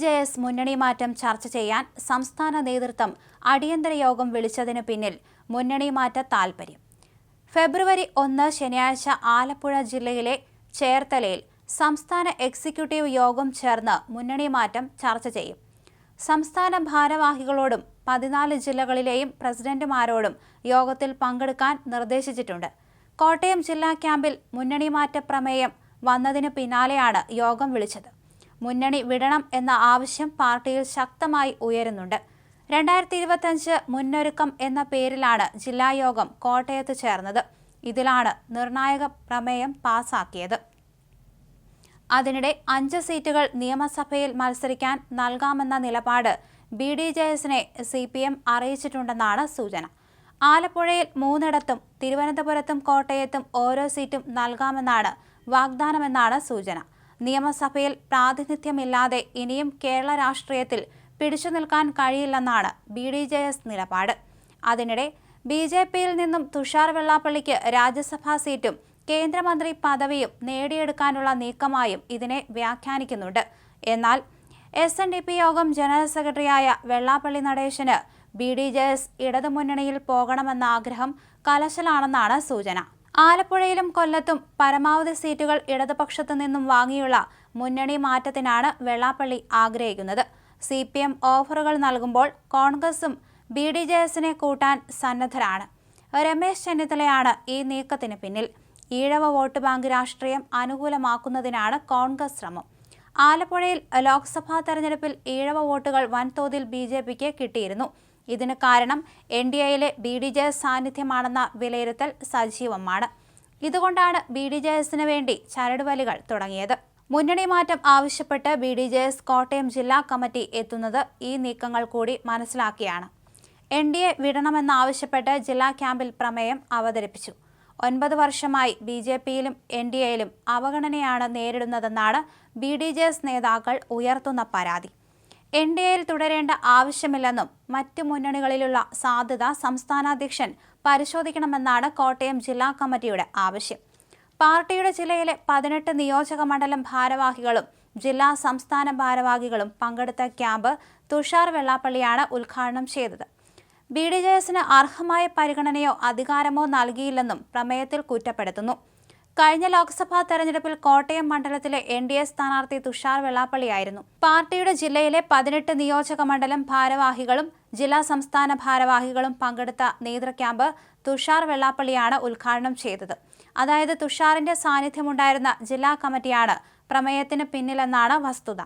BDJS മുന്നണി മാറ്റം ചർച്ച ചെയ്യാൻ സംസ്ഥാന നേതൃത്വം അടിയന്തര യോഗം വിളിച്ചതിനു പിന്നിൽ മുന്നണി മാറ്റ താൽപര്യം. ഫെബ്രുവരി 1 ശനിയാഴ്ച ആലപ്പുഴ ജില്ലയിലെ ചേർത്തലയിൽ സംസ്ഥാന എക്സിക്യൂട്ടീവ് യോഗം ചേർന്ന് മുന്നണി മാറ്റം ചർച്ച ചെയ്യും. സംസ്ഥാന ഭാരവാഹികളോടും 14 ജില്ലകളിലെയും പ്രസിഡന്റുമാരോടും യോഗത്തിൽ പങ്കെടുക്കാൻ നിർദ്ദേശിച്ചിട്ടുണ്ട്. കോട്ടയം ജില്ലാ ക്യാമ്പിൽ മുന്നണി മാറ്റ പ്രമേയം വന്നതിന് പിന്നാലെയാണ് യോഗം വിളിച്ചത്. മുന്നണി വിടണം എന്ന ആവശ്യം പാർട്ടിയിൽ ശക്തമായി ഉയരുന്നുണ്ട്. 2025 മുന്നൊരുക്കം എന്ന പേരിലാണ് ജില്ലാ യോഗം കോട്ടയത്ത് ചേർന്നത്. ഇതിലാണ് നിർണായക പ്രമേയം പാസാക്കിയത്. അതിനിടെ 5 സീറ്റുകൾ നിയമസഭയിൽ മത്സരിക്കാൻ നൽകാമെന്ന നിലപാട് BDJSനെ CPM അറിയിച്ചിട്ടുണ്ടെന്നാണ് സൂചന. ആലപ്പുഴയിൽ 3ഇടത്തും തിരുവനന്തപുരത്തും കോട്ടയത്തും ഓരോ സീറ്റും നൽകാമെന്നാണ് വാഗ്ദാനമെന്നാണ് സൂചന. നിയമസഭയിൽ പ്രാതിനിധ്യമില്ലാതെ ഇനിയും കേരള രാഷ്ട്രീയത്തിൽ പിടിച്ചു നിൽക്കാൻ കഴിയില്ലെന്നാണ് BDJS നിലപാട്. അതിനിടെ BJPയിൽ നിന്നും തുഷാർ വെള്ളാപ്പള്ളിക്ക് രാജ്യസഭാ സീറ്റും കേന്ദ്രമന്ത്രി പദവിയും നേടിയെടുക്കാനുള്ള നീക്കമായും ഇതിനെ വ്യാഖ്യാനിക്കുന്നുണ്ട്. എന്നാൽ SNDP യോഗം ജനറൽ സെക്രട്ടറിയായ വെള്ളാപ്പള്ളി നടേശന് BDJS ഇടതുമുന്നണിയിൽ പോകണമെന്ന ആഗ്രഹം കലശലാണെന്നാണ് സൂചന. ആലപ്പുഴയിലും കൊല്ലത്തും പരമാവധി സീറ്റുകൾ ഇടതുപക്ഷത്തു നിന്നും വാങ്ങിയുള്ള മുന്നണി മാറ്റത്തിനാണ് വെള്ളാപ്പള്ളി ആഗ്രഹിക്കുന്നത്. CPM ഓഫറുകൾ നൽകുമ്പോൾ കോൺഗ്രസും BDJSനെ കൂട്ടാൻ സന്നദ്ധരാണ്. രമേശ് ചെന്നിത്തലയാണ് ഈ നീക്കത്തിന് പിന്നിൽ. ഈഴവ വോട്ട് ബാങ്ക് രാഷ്ട്രീയം അനുകൂലമാക്കുന്നതിനാണ് കോൺഗ്രസ് ശ്രമം. ആലപ്പുഴയിൽ ലോക്സഭാ തെരഞ്ഞെടുപ്പിൽ ഈഴവ വോട്ടുകൾ വൻതോതിൽ BJPക്ക് കിട്ടിയിരുന്നു. ഇതിന് കാരണം NDAയിലെ BDJS സാന്നിധ്യമാണെന്ന വിലയിരുത്തൽ സജീവമാണ്. ഇതുകൊണ്ടാണ് BDJSന് വേണ്ടി ചരടുവലികൾ തുടങ്ങിയത്. മുന്നണി മാറ്റം ആവശ്യപ്പെട്ട് BDJS കോട്ടയം ജില്ലാ കമ്മിറ്റി എത്തുന്നത് ഈ നീക്കങ്ങൾ കൂടി മനസ്സിലാക്കിയാണ്. NDA വിടണമെന്നാവശ്യപ്പെട്ട് ജില്ലാ ക്യാമ്പിൽ പ്രമേയം അവതരിപ്പിച്ചു. 9 വർഷമായി BJPയിലും NDAയിലും അവഗണനയാണ് നേരിടുന്നതെന്നാണ് BDJS നേതാക്കൾ ഉയർത്തുന്ന പരാതി. NDAയിൽ തുടരേണ്ട ആവശ്യമില്ലെന്നും മറ്റു മുന്നണികളിലുള്ള സാധ്യത സംസ്ഥാനാധ്യക്ഷൻ പരിശോധിക്കണമെന്നാണ് കോട്ടയം ജില്ലാ കമ്മിറ്റിയുടെ ആവശ്യം. പാർട്ടിയുടെ ജില്ലയിലെ 18 നിയോജക മണ്ഡലം ഭാരവാഹികളും ജില്ലാ സംസ്ഥാന ഭാരവാഹികളും പങ്കെടുത്ത ക്യാമ്പ് തുഷാർ വെള്ളാപ്പള്ളിയാണ് ഉദ്ഘാടനം ചെയ്തത്. BDJSന് അർഹമായ പരിഗണനയോ അധികാരമോ നൽകിയില്ലെന്നും പ്രമേയത്തിൽ കുറ്റപ്പെടുത്തുന്നു. കഴിഞ്ഞ ലോക്സഭാ തെരഞ്ഞെടുപ്പിൽ കോട്ടയം മണ്ഡലത്തിലെ NDA സ്ഥാനാർത്ഥി തുഷാർ വെള്ളാപ്പള്ളിയായിരുന്നു. പാർട്ടിയുടെ ജില്ലയിലെ 18 നിയോജക മണ്ഡലം ഭാരവാഹികളും ജില്ലാ സംസ്ഥാന ഭാരവാഹികളും പങ്കെടുത്ത നേതൃക്യാമ്പ് തുഷാർ വെള്ളാപ്പള്ളിയാണ് ഉദ്ഘാടനം ചെയ്തത്. അതായത് തുഷാറിന്റെ സാന്നിധ്യമുണ്ടായിരുന്ന ജില്ലാ കമ്മിറ്റിയാണ് പ്രമേയത്തിന് പിന്നിലെന്നാണ് വസ്തുത.